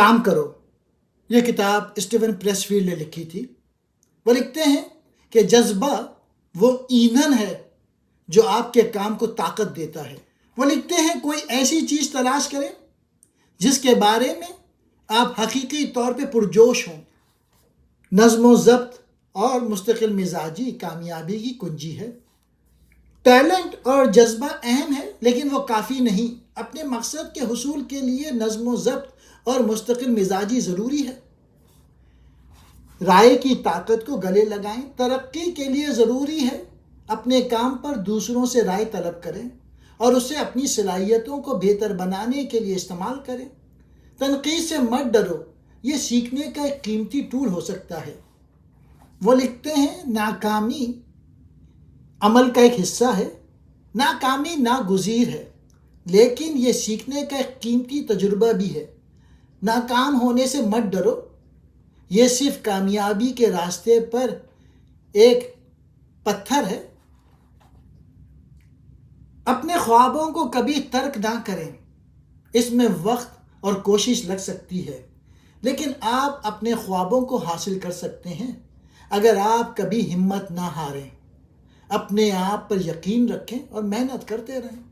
کام کرو، یہ کتاب اسٹیون پریس فیلڈ نے لکھی تھی۔ وہ لکھتے ہیں کہ جذبہ وہ ایندھن ہے جو آپ کے کام کو طاقت دیتا ہے۔ وہ لکھتے ہیں کوئی ایسی چیز تلاش کریں جس کے بارے میں آپ حقیقی طور پہ پرجوش ہوں۔ نظم و ضبط اور مستقل مزاجی کامیابی کی کنجی ہے۔ ٹیلنٹ اور جذبہ اہم ہے لیکن وہ کافی نہیں۔ اپنے مقصد کے حصول کے لیے نظم و ضبط اور مستقل مزاجی ضروری ہے۔ رائے کی طاقت کو گلے لگائیں۔ ترقی کے لیے ضروری ہے اپنے کام پر دوسروں سے رائے طلب کریں اور اسے اپنی صلاحیتوں کو بہتر بنانے کے لیے استعمال کریں۔ تنقید سے مت ڈرو، یہ سیکھنے کا ایک قیمتی ٹول ہو سکتا ہے۔ وہ لکھتے ہیں ناکامی عمل کا ایک حصہ ہے، ناکامی ناگزیر ہے، لیکن یہ سیکھنے کا ایک قیمتی تجربہ بھی ہے۔ ناکام ہونے سے مت ڈرو، یہ صرف کامیابی کے راستے پر ایک پتھر ہے۔ اپنے خوابوں کو کبھی ترک نہ کریں، اس میں وقت اور کوشش لگ سکتی ہے، لیکن آپ اپنے خوابوں کو حاصل کر سکتے ہیں اگر آپ کبھی ہمت نہ ہاریں، اپنے آپ پر یقین رکھیں اور محنت کرتے رہیں۔